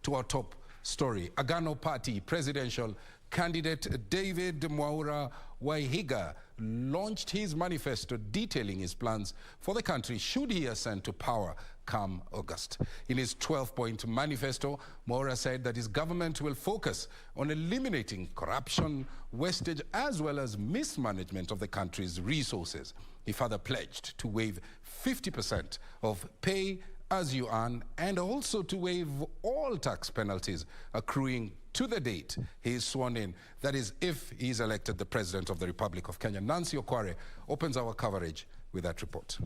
to our top story. Agano Party presidential candidate David Mwaure Waihiga launched his manifesto detailing his plans for the country should he ascend to power come August. In his 12-point manifesto, Mwaure said that his government will focus on eliminating corruption, wastage, as well as mismanagement of the country's resources. He further pledged to waive 50% of pay as you earn, and also to waive all tax penalties accruing to the date he is sworn in. That is, if he is elected the President of the Republic of Kenya. Nancy Mwaure opens our coverage with that report.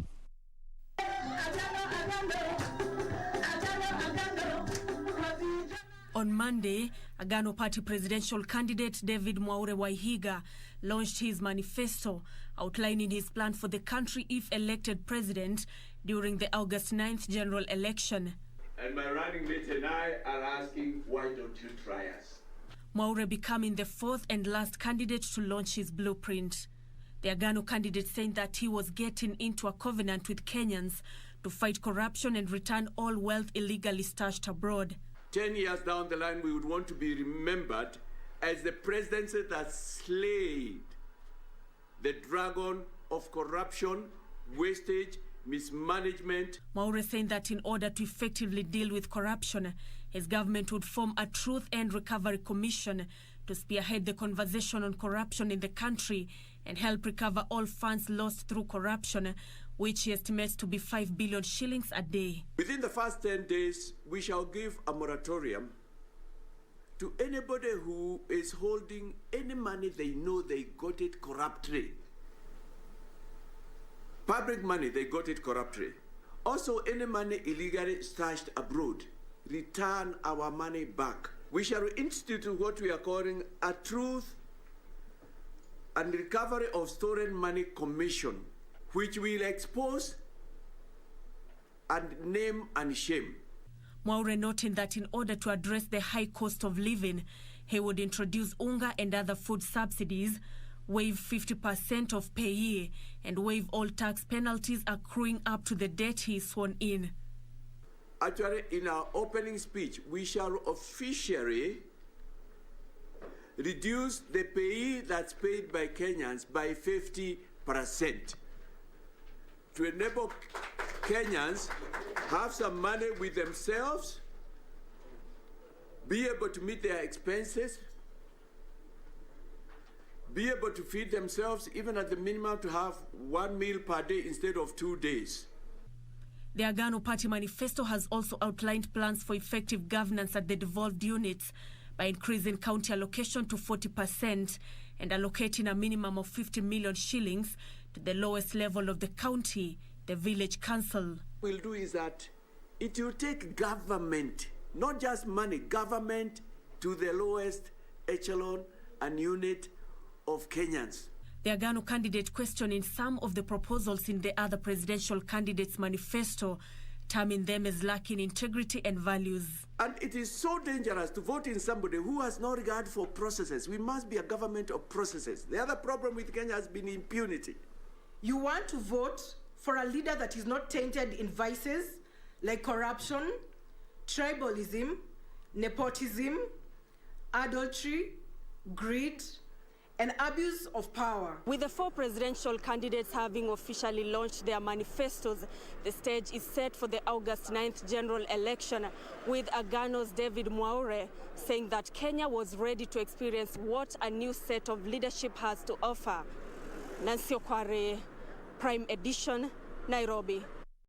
On Monday, Agano Party presidential candidate David Mwaure Waihiga launched his manifesto outlining his plan for the country if elected president during the August 9th general election. And my running mate and I are asking, why don't you try us? Mwaure becoming the fourth and last candidate to launch his blueprint. The Agano candidate saying that he was getting into a covenant with Kenyans to fight corruption and return all wealth illegally stashed abroad. 10 years down the line, we would want to be remembered as the presidency that slayed the dragon of corruption, wastage, mismanagement. Mwaure saying that in order to effectively deal with corruption, his government would form a Truth and Recovery Commission to spearhead the conversation on corruption in the country and help recover all funds lost through corruption, which he estimates to be 5 billion shillings a day. Within the first 10 days, we shall give a moratorium to anybody who is holding any money they know they got it corruptly. Public money, they got it corruptly. Also, any money illegally stashed abroad, return our money back. We shall institute what we are calling a Truth and Recovery of Stolen Money Commission, which will expose and name and shame. Mwaure noting that in order to address the high cost of living, he would introduce unga and other food subsidies, waive 50% of payee, and waive all tax penalties accruing up to the date he is sworn in. Actually, in our opening speech, we shall officially reduce the payee that's paid by Kenyans by 50% to enable Kenyans have some money with themselves, be able to meet their expenses, be able to feed themselves, even at the minimum to have 1 meal per day instead of 2 days. The Agano Party manifesto has also outlined plans for effective governance at the devolved units by increasing county allocation to 40% and allocating a minimum of 50 million shillings to the lowest level of the county, the village council. What we'll do is that it will take government, not just money, government to the lowest echelon and unit of Kenyans. The Agano candidate questioning some of the proposals in the other presidential candidates' manifesto, terming them as lacking integrity and values. And it is so dangerous to vote in somebody who has no regard for processes. We must be a government of processes. The other problem with Kenya has been impunity. You want to vote for a leader that is not tainted in vices like corruption, tribalism, nepotism, adultery, greed, and abuse of power. With the four presidential candidates having officially launched their manifestos, the stage is set for the August 9th general election, with Agano's David Mwaure saying that Kenya was ready to experience what a new set of leadership has to offer. Nancy Mwaure, Prime Edition, Nairobi.